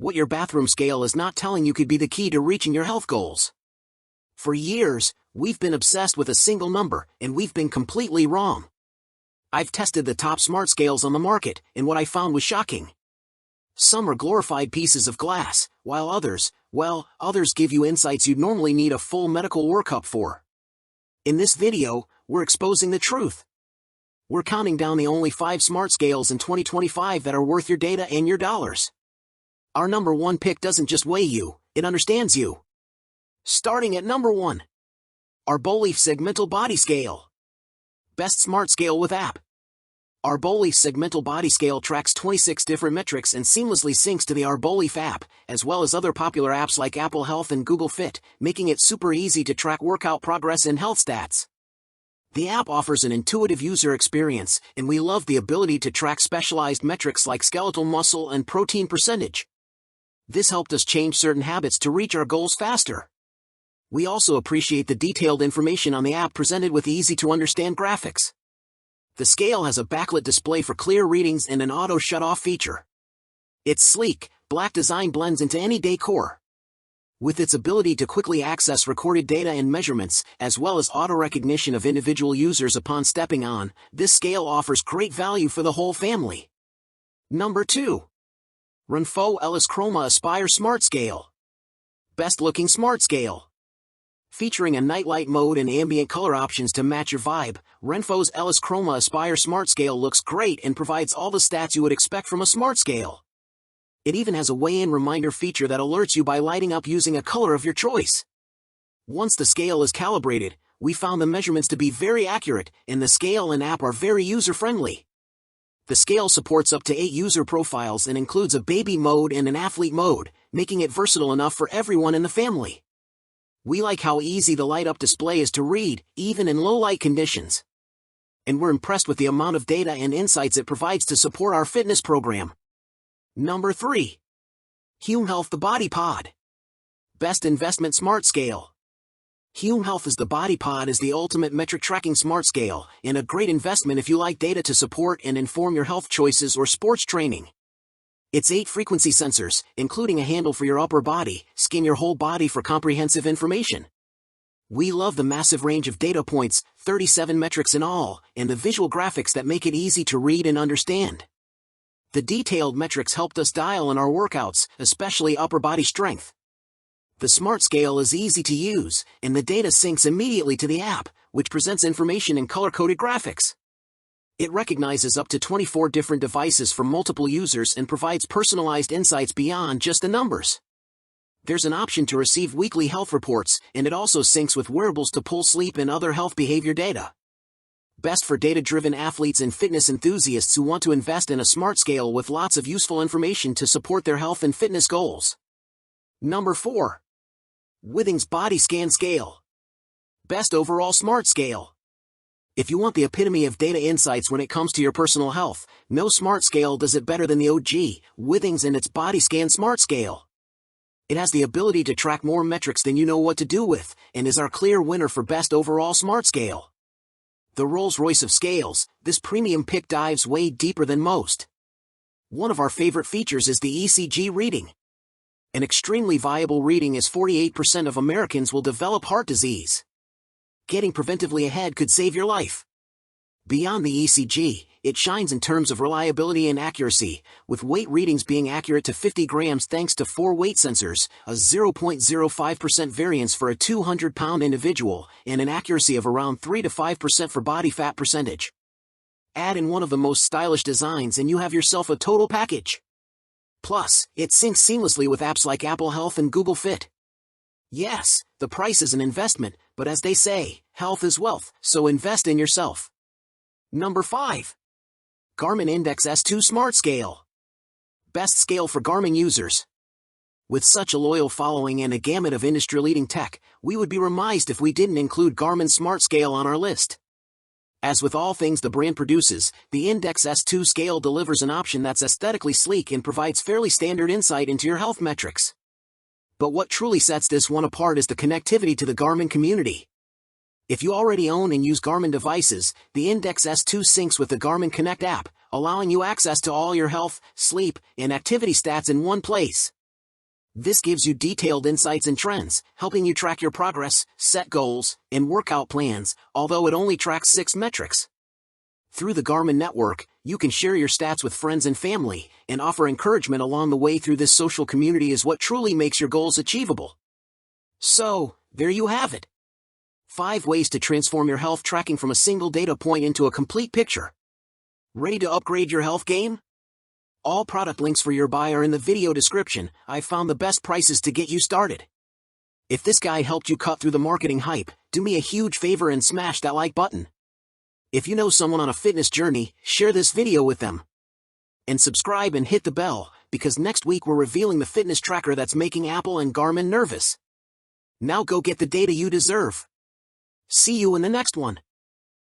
What your bathroom scale is not telling you could be the key to reaching your health goals. For years, we've been obsessed with a single number, and we've been completely wrong. I've tested the top smart scales on the market, and what I found was shocking. Some are glorified pieces of glass, while others give you insights you'd normally need a full medical workup for. In this video, we're exposing the truth. We're counting down the only 5 smart scales in 2025 that are worth your data and your dollars. Our number 1 pick doesn't just weigh you, it understands you. Starting at number 1. Arboleaf Segmental Body Scale. Best smart scale with app. Arboleaf Segmental Body Scale tracks 26 different metrics and seamlessly syncs to the Arboleaf app, as well as other popular apps like Apple Health and Google Fit, making it super easy to track workout progress and health stats. The app offers an intuitive user experience, and we love the ability to track specialized metrics like skeletal muscle and protein percentage. This helped us change certain habits to reach our goals faster. We also appreciate the detailed information on the app presented with easy-to-understand graphics. The scale has a backlit display for clear readings and an auto shut-off feature. Its sleek, black design blends into any decor. With its ability to quickly access recorded data and measurements, as well as auto-recognition of individual users upon stepping on, this scale offers great value for the whole family. Number 2. Renpho Elis Chroma Aspire Smart Scale. Best-looking smart scale. Featuring a nightlight mode and ambient color options to match your vibe, Renpho's Elis Chroma Aspire Smart Scale looks great and provides all the stats you would expect from a smart scale. It even has a weigh-in reminder feature that alerts you by lighting up using a color of your choice. Once the scale is calibrated, we found the measurements to be very accurate, and the scale and app are very user-friendly. The scale supports up to 8 user profiles and includes a baby mode and an athlete mode, making it versatile enough for everyone in the family. We like how easy the light-up display is to read, even in low-light conditions. And we're impressed with the amount of data and insights it provides to support our fitness program. Number 3. HumeHealth The Body Pod. Best investment smart scale. HumeHealth The Body Pod is the ultimate metric tracking smart scale, and a great investment if you like data to support and inform your health choices or sports training. Its 8 frequency sensors, including a handle for your upper body, scan your whole body for comprehensive information. We love the massive range of data points, 37 metrics in all, and the visual graphics that make it easy to read and understand. The detailed metrics helped us dial in our workouts, especially upper body strength. The smart scale is easy to use, and the data syncs immediately to the app, which presents information in color-coded graphics. It recognizes up to 24 different devices from multiple users and provides personalized insights beyond just the numbers. There's an option to receive weekly health reports, and it also syncs with wearables to pull sleep and other health behavior data. Best for data-driven athletes and fitness enthusiasts who want to invest in a smart scale with lots of useful information to support their health and fitness goals. Number 4. Withings Body Scan Scale. Best overall smart scale. If you want the epitome of data insights when it comes to your personal health, no smart scale does it better than the OG, Withings and its Body Scan Smart Scale. It has the ability to track more metrics than you know what to do with, and is our clear winner for best overall smart scale. The Rolls-Royce of scales, this premium pick dives way deeper than most. One of our favorite features is the ECG reading. An extremely viable reading is 48% of Americans will develop heart disease. Getting preventively ahead could save your life. Beyond the ECG, it shines in terms of reliability and accuracy, with weight readings being accurate to 50 grams thanks to 4 weight sensors, a 0.05% variance for a 200-pound individual, and an accuracy of around 3 to 5% for body fat percentage. Add in one of the most stylish designs and you have yourself a total package. Plus, it syncs seamlessly with apps like Apple Health and Google Fit. Yes, the price is an investment, but as they say, health is wealth, so invest in yourself. Number 5. Garmin Index S2 Smart Scale. Best scale for Garmin users. With such a loyal following and a gamut of industry-leading tech, we would be remiss if we didn't include Garmin's Smart Scale on our list. As with all things the brand produces, the Index S2 scale delivers an option that's aesthetically sleek and provides fairly standard insight into your health metrics. But what truly sets this one apart is the connectivity to the Garmin community. If you already own and use Garmin devices, the Index S2 syncs with the Garmin Connect app, allowing you access to all your health, sleep, and activity stats in one place. This gives you detailed insights and trends, helping you track your progress, set goals, and workout plans, although it only tracks 6 metrics. Through the Garmin network, you can share your stats with friends and family, and offer encouragement along the way. Through this social community is what truly makes your goals achievable. So, there you have it. 5 ways to transform your health tracking from a single data point into a complete picture. Ready to upgrade your health game? All product links for your buy are in the video description. I've found the best prices to get you started. If this guide helped you cut through the marketing hype, do me a huge favor and smash that like button. If you know someone on a fitness journey, share this video with them. And subscribe and hit the bell, because next week we're revealing the fitness tracker that's making Apple and Garmin nervous. Now go get the data you deserve. See you in the next one.